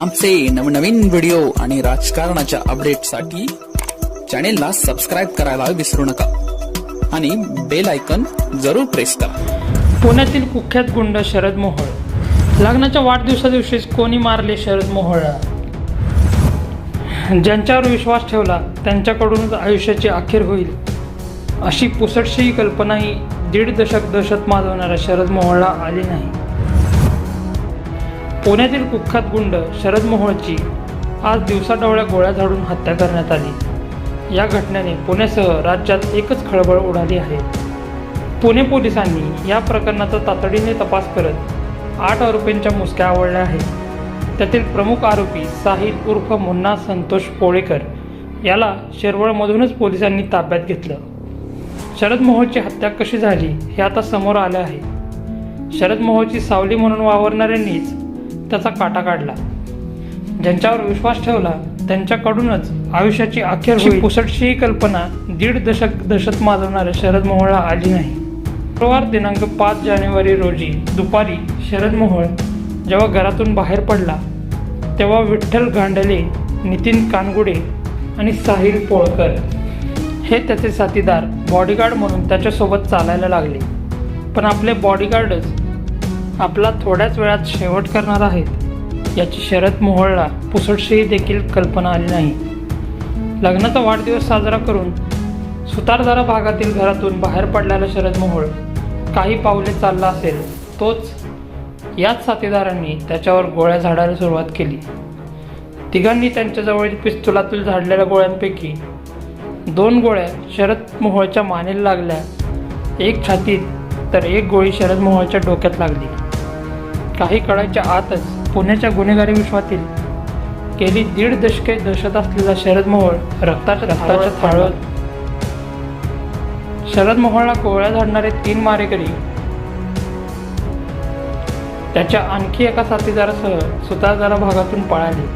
आमचे नवनवीन व्हिडिओ आणि राजकारणाच्या अपडेटसाठी चॅनेलला सबस्क्राईब करायला विसरू नका आणि बेल आयकॉन जरूर प्रेस करा। पुण्यातील कुख्यात गुंड शरद मोहोळ लग्नाच्या वाढदिवसादिवशीच कोणी मारले शरद मोहोळला? ज्यांच्यावर विश्वास ठेवला त्यांच्याकडूनच आयुष्याची अखेर होईल अशी पुसटशी कल्पनाही 1.5 दशक दहशत माजवणाऱ्या शरद मोहोळला आली नाही। पुण्यातील कुख्यात गुंड शरद मोहोळची आज दिवसाढवळ्या गोळ्या झाडून हत्या करण्यात आली। या घटनेने पुण्यासह राज्यात एकच खळबळ उडाली आहे। पुणे पोलिसांनी या प्रकरणाचा तातडीने तपास करत 8 आरोपींच्या मुसक्या आवळल्या आहेत। त्यातील प्रमुख आरोपी साहिल उर्फ मुन्ना संतोष पोळेकर याला शिरवळमधूनच पोलिसांनी ताब्यात घेतलं। शरद मोहोळची हत्या कशी झाली हे आता समोर आले आहे। शरद मोहोळची सावली म्हणून वावरणाऱ्यांनीच त्याचा काटा काढला। ज्यांच्यावर विश्वास ठेवला त्यांच्याकडूनच आयुष्याची अखेर होईल पुसटशी कल्पना 1.5 दशक दहशत माजवणाऱ्या शरद मोहोळला आली नाही। शुक्रवार दिनांक 5 जानेवारी रोजी दुपारी शरद मोहोळ जेव्हा घरातून बाहेर पडला तेव्हा विठ्ठल गांडले, नितीन कानगुडे आणि साहिल पोळकर हे त्याचे साथीदार बॉडीगार्ड म्हणून त्याच्यासोबत चालायला लागले। पण आपले बॉडीगार्डच आपला थोड्याच वेळात शेवट करणार आहेत याची शरद मोहोळला पुसटशी देखील कल्पना आली नाही। लग्नाचा वाढदिवस साजरा करून सुतारदारा भागातील घरातून बाहेर पडलेला शरद मोहोळ काही पावले चालला असेल तोच याच साथीदारांनी त्याच्यावर गोळ्या झाडायला सुरुवात केली। तिघांनी त्यांच्याजवळील पिस्तुलातील झाडलेल्या गोळ्यांपैकी 2 गोळ्या शरद मोहोळच्या मानेला लागल्या, एक छातीत तर एक गोळी शरद मोहोळच्या डोक्यात लागली। काही काळाच्या आतच पुण्याच्या गुन्हेगारी विश्वातील गेली 1.5 दशके दहशत असलेला शरद मोहोळ रक्ताच्या थाळत। शरद मोहोळला गोळ्या झाडणारे 3 मारेकरी त्याच्या आणखी एका साथीदारासह सुतारदारा भागातून पळाले।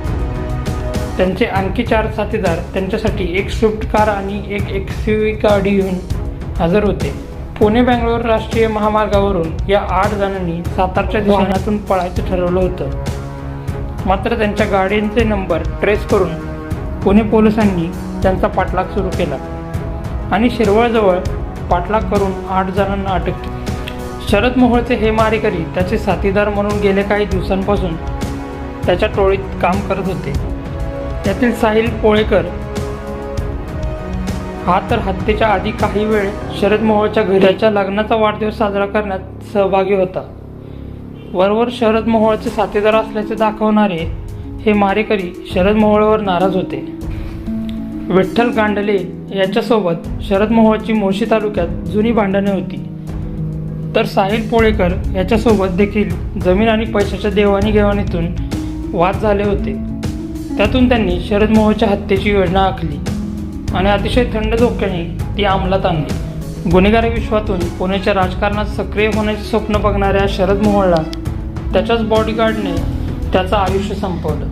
त्यांचे आणखी 4 साथीदार त्यांच्यासाठी एक स्विफ्ट कार आणि एक XUV गाडी घेऊन हजर होते। पुणे बेंगलोर राष्ट्रीय महामार्गावरून या 8 जणांनी सातारच्या दिशेतून पळायचं ठरवलं होतं। मात्र त्यांच्या गाड्यांचे नंबर ट्रेस करून पुणे पोलिसांनी त्यांचा पाठलाग सुरू केला आणि शिरवळजवळ पाठलाग करून 8 जणांना अटक केली। शरद मोहोळचे हे मारेकरी त्याचे साथीदार म्हणून गेल्या काही दिवसांपासून त्याच्या टोळीत काम करत होते। त्यातील साहिल पोळेकर हा तर हत्येच्या आधी काही वेळ शरद मोहोळच्या घरी त्याच्या लग्नाचा वाढदिवस साजरा करण्यात सहभागी होता। वरवर शरद मोहोळचे साथीदार असल्याचे दाखवणारे हे मारेकरी शरद मोहोळवर नाराज होते। विठ्ठल गांडले याच्यासोबत शरद मोहोळची मुळशी तालुक्यात जुनी भांडणे होती, तर साहिल पोळेकर याच्यासोबत देखील जमीन आणि पैशाच्या देवाणीघेवाणीतून वाद झाले होते। त्यातून त्यांनी शरद मोहोळच्या हत्येची योजना आखली आणि अतिशय थंड डोक्याने ती अंमलात आणली। गुन्हेगारी विश्वातून पुण्याच्या राजकारणात सक्रिय होण्याचे स्वप्न बघणाऱ्या शरद मोहोळला त्याच्याच बॉडीगार्डने त्याचं आयुष्य संपवलं।